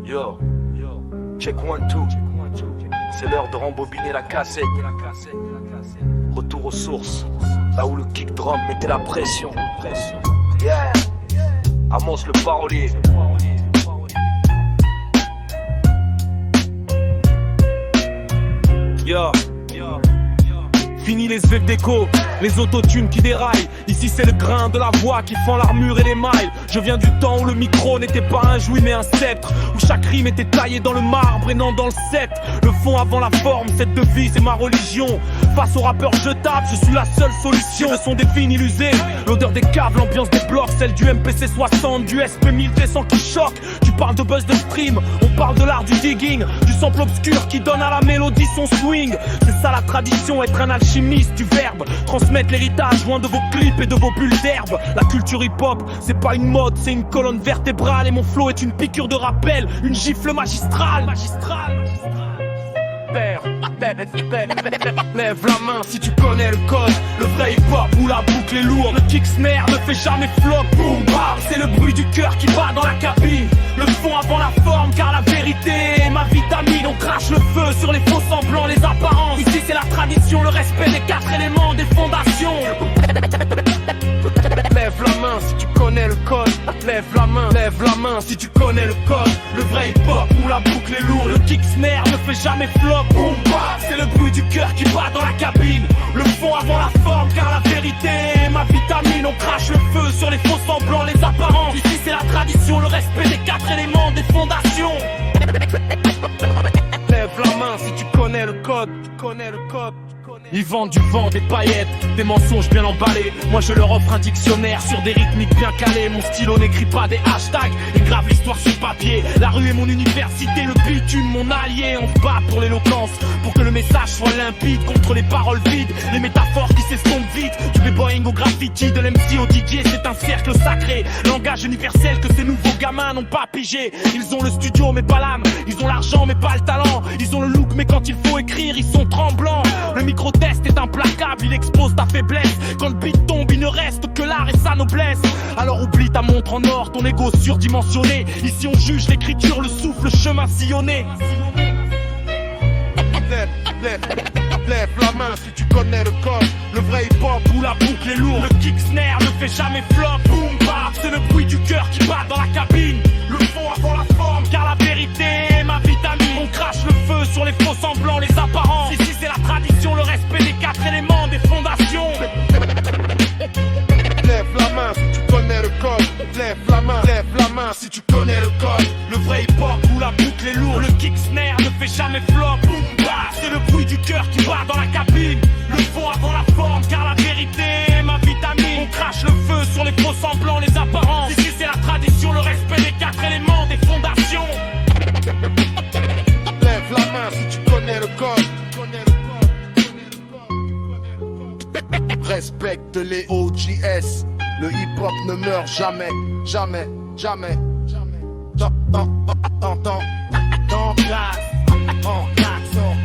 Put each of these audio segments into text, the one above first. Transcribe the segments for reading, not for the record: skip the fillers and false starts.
Yo, check one, two. C'est l'heure de rembobiner la cassette. Retour aux sources, là où le kick drum mettait la pression. Yeah, Amos le parolier. Yo. Fini les effets d'écho, les autotunes qui déraillent. Ici c'est le grain de la voix qui fend l'armure et les mailles. Je viens du temps où le micro n'était pas un jouet mais un sceptre, où chaque rime était taillée dans le marbre et non dans le sceptre. Le fond avant la forme, cette devise c'est ma religion. Face aux rappeurs jetables, je suis la seule solution. Le son des fines usées, l'odeur des caves, l'ambiance des blocs, celle du MPC 60, du SP 1200 qui choque. Tu parles de buzz de stream, on parle de l'art du digging, du sample obscur qui donne à la mélodie son swing. C'est ça la tradition, être un alchimiste du verbe, transmettre l'héritage loin de vos clips et de vos bulles d'herbe. La culture hip-hop, c'est pas une mode, c'est une colonne vertébrale. Et mon flow est une piqûre de rappel, une gifle magistrale. Lève la main si tu connais le code. Le vrai hip-hop où la boucle est lourde. Le kick snare ne fait jamais flop. Boom bam, c'est le bruit du cœur qui bat dans la cabine. Le fond avant la forme, car la vérité est ma vitamine. On crache le feu sur les faux semblants, les apparences. Ici c'est la tradition, le respect des 4 éléments des fondations. Lève la main si tu connais le code. Lève la main si tu connais le code. Le vrai hip-hop où la boucle est lourde. Le kick snare ne fait jamais flop. Boom bam, c'est le bruit du cœur qui bat dans la cabine. Le fond avant la forme, car la vérité est ma vitamine. On crache le feu sur les faux semblants, les apparences. Ici c'est la tradition, le respect des 4 éléments des fondations. Lève la main si tu connais le code. Ils vendent du vent, des paillettes, des mensonges bien emballés. Moi je leur offre un dictionnaire sur des rythmiques bien calés. Mon stylo n'écrit pas des hashtags, il grave l'histoire sur papier. La rue est mon université, le bitume mon allié. On se bat pour l'éloquence, pour que le message soit limpide. Contre les paroles vides, les métaphores qui s'estompent vite. Du b-boying au graffiti, de l'MC au DJ, c'est un cercle sacré. Langage universel que ces nouveaux gamins n'ont pas pigé. Ils ont le studio mais pas l'âme, ils ont l'argent mais pas le talent. Ils ont le look mais quand il faut écrire, ils sont tremblants. Le micro-test est implacable, il expose ta faiblesse. Quand le beat tombe, il ne reste que l'art et sa noblesse. Alors oublie ta montre en or, ton ego surdimensionné. Ici on juge l'écriture, le souffle, le chemin sillonné. Lève la main si tu connais le code. Le vrai hip-hop où la boucle est lourde. Le kick snare ne fait jamais flop. Boom bap, c'est le bruit du cœur qui bat dans la cabine. Le fond avant la forme, car la vérité est ma vitamine. On crache le feu sur les faux semblants, les apparences. Ici c'est la tradition, le respect des 4 éléments des fondations. Lève la main si tu connais le code. Lève la main si tu connais le code. Le vrai hip-hop où la boucle est lourde. Le kick snare ne fait jamais flop. Boom bap, c'est le bruit du cœur qui bat dans la cabine. Le fond avant la forme, car la vérité est ma vitamine. On crache le feu sur les faux semblants, les apparences. Ici c'est la tradition, le respect des 4 éléments des fondations. Lève la main si tu connais le code. Respecte les OGS. Le hip-hop ne meurt jamais, jamais, jamais. Dans classe, en klaxon,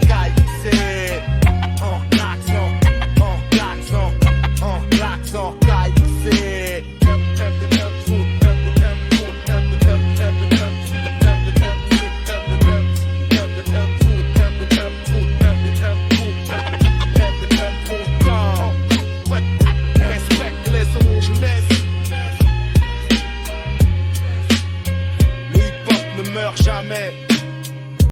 KXC. En klaxon, KXC. Le hip-hop ne meurt jamais.